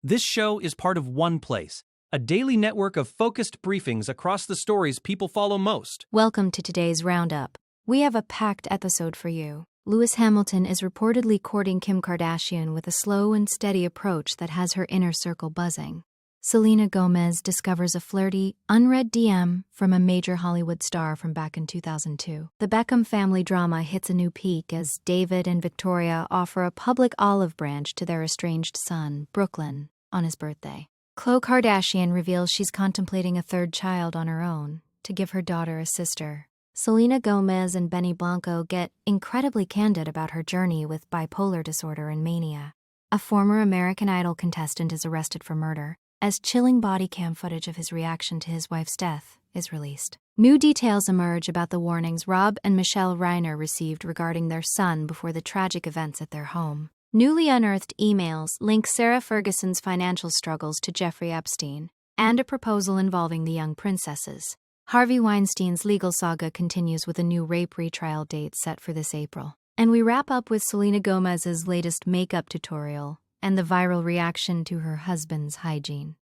This show is part of One Place, a daily network of focused briefings across the stories people follow most. Welcome to today's roundup. We have a packed episode for you. Lewis Hamilton is reportedly courting Kim Kardashian with a slow and steady approach that has her inner circle buzzing. Selena Gomez discovers a flirty, unread DM from a major Hollywood star from back in 2002. The Beckham family drama hits a new peak as David and Victoria offer a public olive branch to their estranged son, Brooklyn, on his birthday. Khloe Kardashian reveals she's contemplating a third child on her own to give her daughter a sister. Selena Gomez and Benny Blanco get incredibly candid about her journey with bipolar disorder and mania. A former American Idol contestant is arrested for murder, as chilling body cam footage of his reaction to his wife's death is released. New details emerge about the warnings Rob and Michelle Reiner received regarding their son before the tragic events at their home. Newly unearthed emails link Sarah Ferguson's financial struggles to Jeffrey Epstein, and a proposal involving the young princesses. Harvey Weinstein's legal saga continues with a new rape retrial date set for this April. And we wrap up with Selena Gomez's latest makeup tutorial and the viral reaction to her husband's hygiene.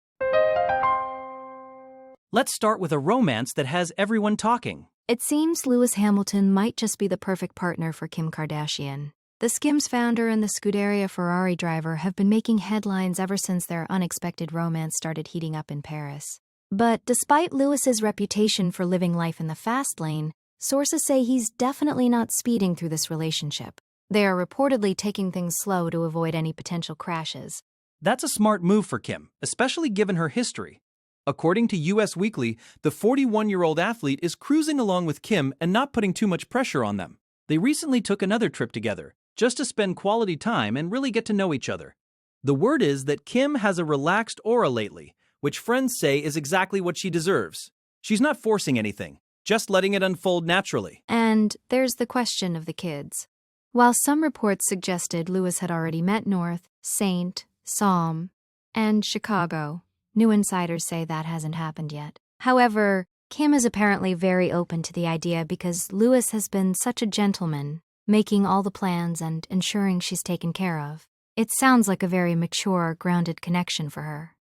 Let's start with a romance that has everyone talking. It seems Lewis Hamilton might just be the perfect partner for Kim Kardashian. The Skims founder and the Scuderia Ferrari driver have been making headlines ever since their unexpected romance started heating up in Paris. But despite Lewis's reputation for living life in the fast lane, sources say he's definitely not speeding through this relationship. They are reportedly taking things slow to avoid any potential crashes. That's a smart move for Kim, especially given her history. According to US Weekly, the 41-year-old athlete is cruising along with Kim and not putting too much pressure on them. They recently took another trip together, just to spend quality time and really get to know each other. The word is that Kim has a relaxed aura lately, which friends say is exactly what she deserves. She's not forcing anything, just letting it unfold naturally. And there's the question of the kids. While some reports suggested Lewis had already met North, Saint, Psalm, and Chicago, new insiders say that hasn't happened yet. However, Kim is apparently very open to the idea because Lewis has been such a gentleman, making all the plans and ensuring she's taken care of. It sounds like a very mature, grounded connection for her.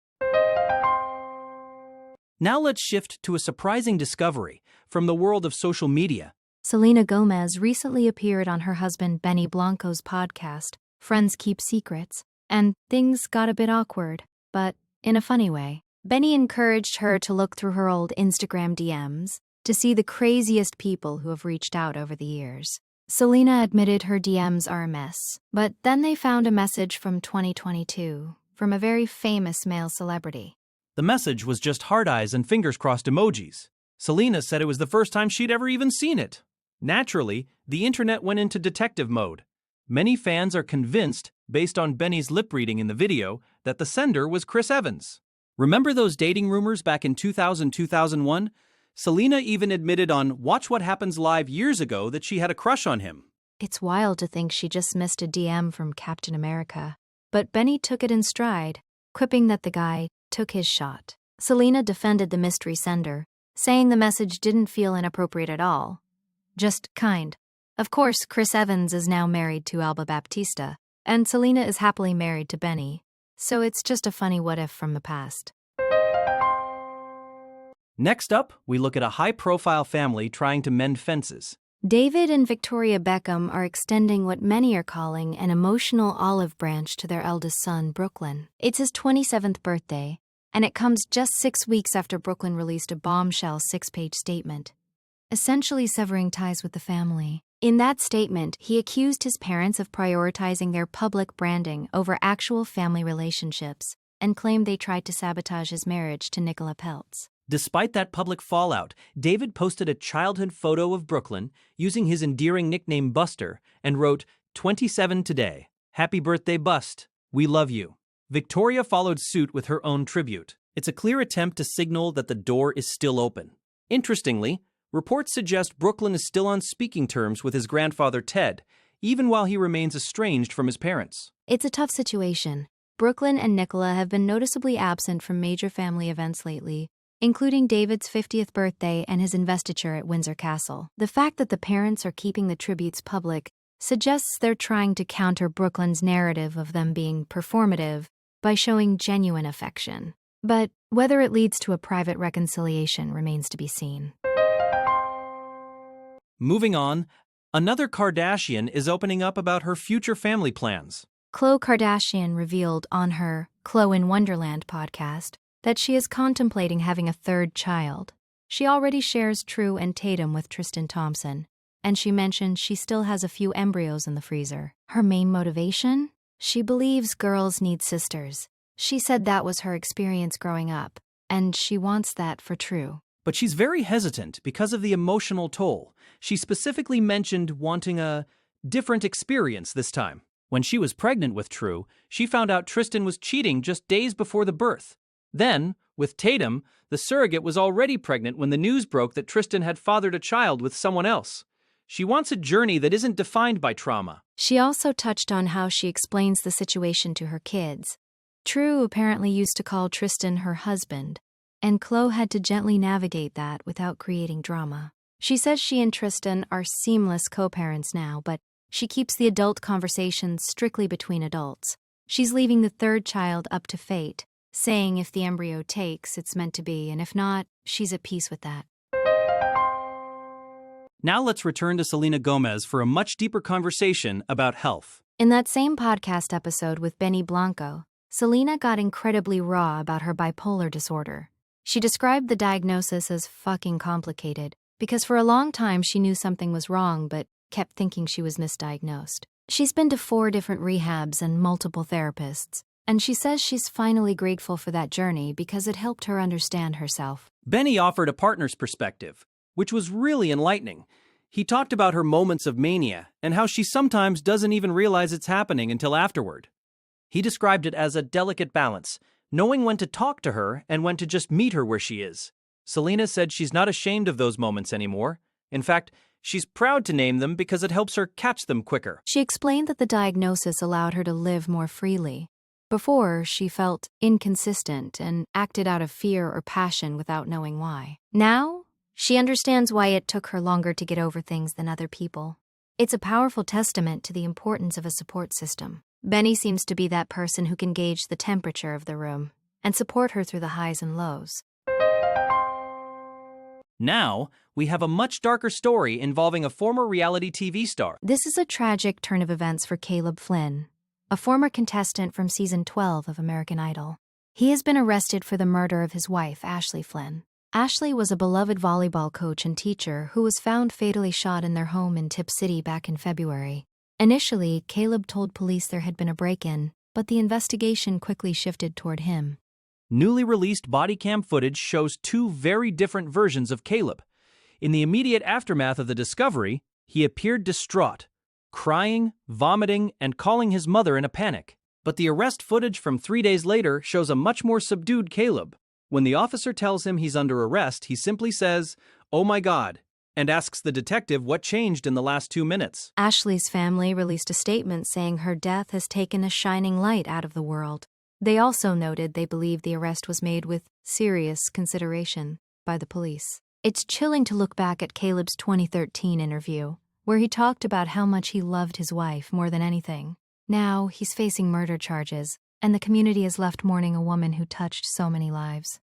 Now let's shift to a surprising discovery from the world of social media. Selena Gomez recently appeared on her husband Benny Blanco's podcast, Friends Keep Secrets, and things got a bit awkward, but in a funny way. Benny encouraged her to look through her old Instagram DMs to see the craziest people who have reached out over the years. Selena admitted her DMs are a mess, but then they found a message from 2022 from a very famous male celebrity. The message was just heart eyes and fingers crossed emojis. Selena said it was the first time she'd ever even seen it. Naturally, the internet went into detective mode. Many fans are convinced, based on Benny's lip reading in the video, that the sender was Chris Evans. Remember those dating rumors back in 2000-2001? Selena even admitted on Watch What Happens Live years ago that she had a crush on him. It's wild to think she just missed a DM from Captain America. But Benny took it in stride, quipping that the guy took his shot. Selena defended the mystery sender, saying the message didn't feel inappropriate at all. Just kind. Of course, Chris Evans is now married to Alba Baptista, and Selena is happily married to Benny, so it's just a funny what-if from the past. Next up, we look at a high-profile family trying to mend fences. David and Victoria Beckham are extending what many are calling an emotional olive branch to their eldest son, Brooklyn. It's his 27th birthday, and it comes just 6 weeks after Brooklyn released a bombshell 6-page statement, essentially severing ties with the family. In that statement, he accused his parents of prioritizing their public branding over actual family relationships and claimed they tried to sabotage his marriage to Nicola Peltz. Despite that public fallout, David posted a childhood photo of Brooklyn using his endearing nickname Buster and wrote, 27 today. Happy birthday, Bust. We love you. Victoria followed suit with her own tribute. It's a clear attempt to signal that the door is still open. Interestingly, reports suggest Brooklyn is still on speaking terms with his grandfather Ted, even while he remains estranged from his parents. It's a tough situation. Brooklyn and Nicola have been noticeably absent from major family events lately, including David's 50th birthday and his investiture at Windsor Castle. The fact that the parents are keeping the tributes public suggests they're trying to counter Brooklyn's narrative of them being performative by showing genuine affection. But whether it leads to a private reconciliation remains to be seen. Moving on, another Kardashian is opening up about her future family plans. Khloe Kardashian revealed on her Khloe in Wonderland podcast that she is contemplating having a third child. She already shares True and Tatum with Tristan Thompson, and she mentioned she still has a few embryos in the freezer. Her main motivation? She believes girls need sisters. She said that was her experience growing up, and she wants that for True. But she's very hesitant because of the emotional toll. She specifically mentioned wanting a different experience this time. When she was pregnant with True, she found out Tristan was cheating just days before the birth. Then, with Tatum, the surrogate was already pregnant when the news broke that Tristan had fathered a child with someone else. She wants a journey that isn't defined by trauma. She also touched on how she explains the situation to her kids. True apparently used to call Tristan her husband, and Khloe had to gently navigate that without creating drama. She says she and Tristan are seamless co-parents now, but she keeps the adult conversations strictly between adults. She's leaving the third child up to fate, saying if the embryo takes, it's meant to be, and if not, she's at peace with that. Now let's return to Selena Gomez for a much deeper conversation about health. In that same podcast episode with Benny Blanco, Selena got incredibly raw about her bipolar disorder. She described the diagnosis as fucking complicated, because for a long time she knew something was wrong but kept thinking she was misdiagnosed. She's been to 4 different rehabs and multiple therapists, and she says she's finally grateful for that journey because it helped her understand herself. Benny offered a partner's perspective, which was really enlightening. He talked about her moments of mania and how she sometimes doesn't even realize it's happening until afterward. He described it as a delicate balance, knowing when to talk to her and when to just meet her where she is. Selena said she's not ashamed of those moments anymore. In fact, she's proud to name them because it helps her catch them quicker. She explained that the diagnosis allowed her to live more freely. Before, she felt inconsistent and acted out of fear or passion without knowing why. Now, she understands why it took her longer to get over things than other people. It's a powerful testament to the importance of a support system. Benny seems to be that person who can gauge the temperature of the room and support her through the highs and lows. Now, we have a much darker story involving a former reality TV star. This is a tragic turn of events for Caleb Flynn, a former contestant from season 12 of American Idol. He has been arrested for the murder of his wife, Ashley Flynn. Ashley was a beloved volleyball coach and teacher who was found fatally shot in their home in Tip City back in February. Initially, Caleb told police there had been a break-in, but the investigation quickly shifted toward him. Newly released body cam footage shows 2 very different versions of Caleb. In the immediate aftermath of the discovery, he appeared distraught, crying, vomiting, and calling his mother in a panic. But the arrest footage from 3 days later shows a much more subdued Caleb. When the officer tells him he's under arrest, he simply says, "Oh my God," and asks the detective what changed in the last 2 minutes. Ashley's family released a statement saying her death has taken a shining light out of the world. They also noted they believe the arrest was made with serious consideration by the police. It's chilling to look back at Caleb's 2013 interview, where he talked about how much he loved his wife more than anything. Now he's facing murder charges, and the community is left mourning a woman who touched so many lives.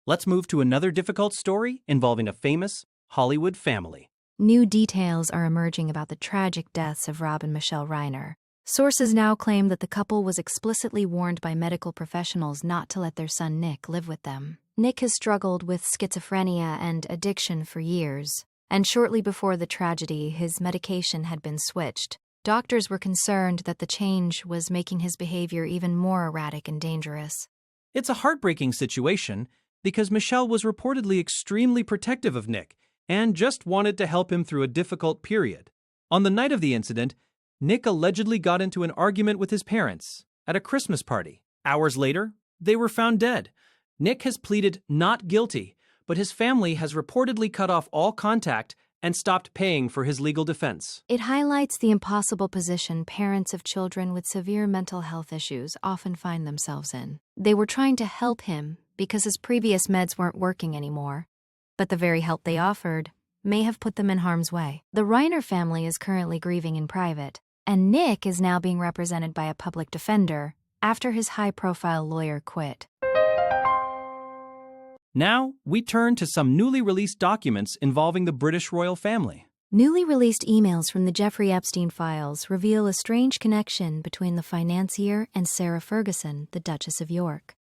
Let's move to another difficult story involving a famous Hollywood family. New details are emerging about the tragic deaths of Rob and Michelle Reiner. Sources now claim that the couple was explicitly warned by medical professionals not to let their son Nick live with them. Nick has struggled with schizophrenia and addiction for years, and shortly before the tragedy, his medication had been switched. Doctors were concerned that the change was making his behavior even more erratic and dangerous. It's a heartbreaking situation because Michelle was reportedly extremely protective of Nick and just wanted to help him through a difficult period. On the night of the incident, Nick allegedly got into an argument with his parents at a Christmas party. Hours later, they were found dead. Nick has pleaded not guilty, but his family has reportedly cut off all contact and stopped paying for his legal defense. It highlights the impossible position parents of children with severe mental health issues often find themselves in. They were trying to help him because his previous meds weren't working anymore, but the very help they offered may have put them in harm's way. The Reiner family is currently grieving in private, and Nick is now being represented by a public defender after his high-profile lawyer quit. Now, we turn to some newly released documents involving the British royal family. Newly released emails from the Jeffrey Epstein files reveal a strange connection between the financier and Sarah Ferguson, the Duchess of York.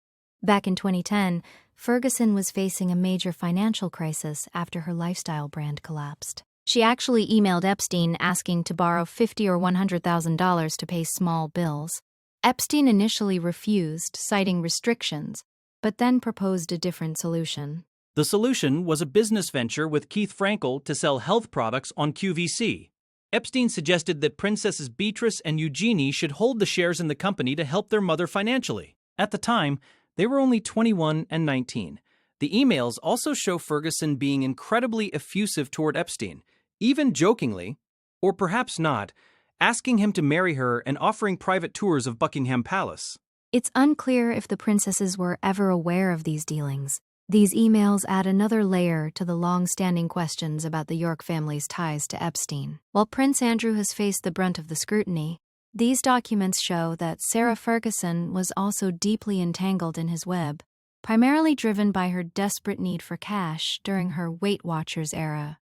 Back in 2010, Ferguson was facing a major financial crisis after her lifestyle brand collapsed. She actually emailed Epstein asking to borrow $50,000 or $100,000 to pay small bills. Epstein initially refused, citing restrictions, but then proposed a different solution. The solution was a business venture with Keith Frankel to sell health products on QVC. Epstein suggested that Princesses Beatrice and Eugenie should hold the shares in the company to help their mother financially. At the time, they were only 21 and 19. The emails also show Ferguson being incredibly effusive toward Epstein, even jokingly, or perhaps not, asking him to marry her and offering private tours of Buckingham Palace. It's unclear if the princesses were ever aware of these dealings. These emails add another layer to the long-standing questions about the York family's ties to Epstein. While Prince Andrew has faced the brunt of the scrutiny, these documents show that Sarah Ferguson was also deeply entangled in his web, primarily driven by her desperate need for cash during her Weight Watchers era.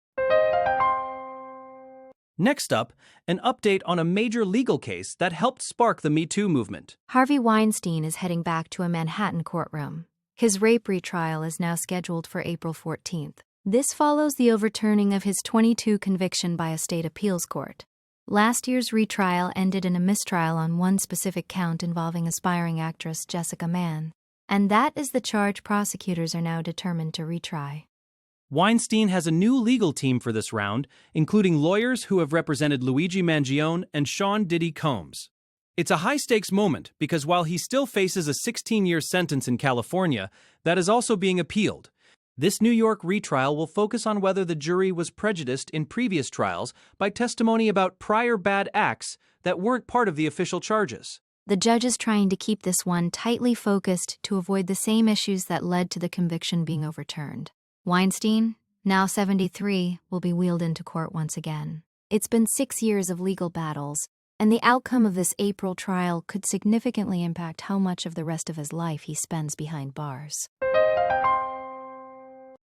Next up, an update on a major legal case that helped spark the Me Too movement. Harvey Weinstein is heading back to a Manhattan courtroom. His rape retrial is now scheduled for April 14th. This follows the overturning of his 2022 conviction by a state appeals court. Last year's retrial ended in a mistrial on one specific count involving aspiring actress Jessica Mann, and that is the charge prosecutors are now determined to retry. Weinstein has a new legal team for this round, including lawyers who have represented Luigi Mangione and Sean Diddy Combs. It's a high-stakes moment because while he still faces a 16-year sentence in California, that is also being appealed. This New York retrial will focus on whether the jury was prejudiced in previous trials by testimony about prior bad acts that weren't part of the official charges. The judge is trying to keep this one tightly focused to avoid the same issues that led to the conviction being overturned. Weinstein, now 73, will be wheeled into court once again. It's been 6 years of legal battles, and the outcome of this April trial could significantly impact how much of the rest of his life he spends behind bars.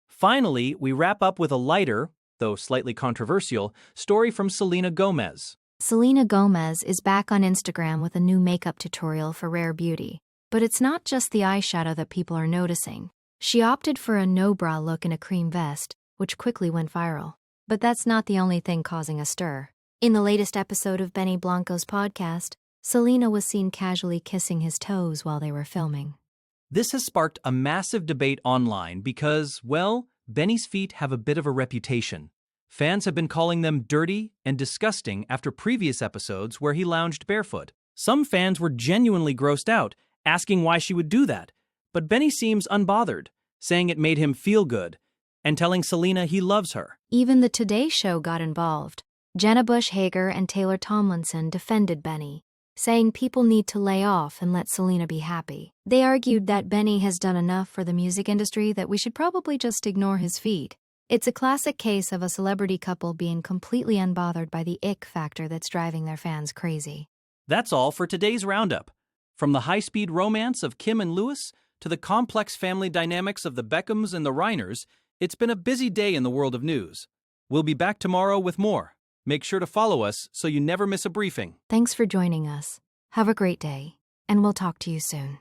Finally, we wrap up with a lighter, though slightly controversial, story from Selena Gomez. Selena Gomez is back on Instagram with a new makeup tutorial for Rare Beauty. But it's not just the eyeshadow that people are noticing. She opted for a no-bra look in a cream vest, which quickly went viral. But that's not the only thing causing a stir. In the latest episode of Benny Blanco's podcast, Selena was seen casually kissing his toes while they were filming. This has sparked a massive debate online because, well, Benny's feet have a bit of a reputation. Fans have been calling them dirty and disgusting after previous episodes where he lounged barefoot. Some fans were genuinely grossed out, asking why she would do that. But Benny seems unbothered, saying it made him feel good, and telling Selena he loves her. Even the Today Show got involved. Jenna Bush Hager and Taylor Tomlinson defended Benny, saying people need to lay off and let Selena be happy. They argued that Benny has done enough for the music industry that we should probably just ignore his feet. It's a classic case of a celebrity couple being completely unbothered by the ick factor that's driving their fans crazy. That's all for today's roundup. From the high-speed romance of Kim and Louis to the complex family dynamics of the Beckhams and the Reiners, it's been a busy day in the world of news. We'll be back tomorrow with more. Make sure to follow us so you never miss a briefing. Thanks for joining us. Have a great day, and we'll talk to you soon.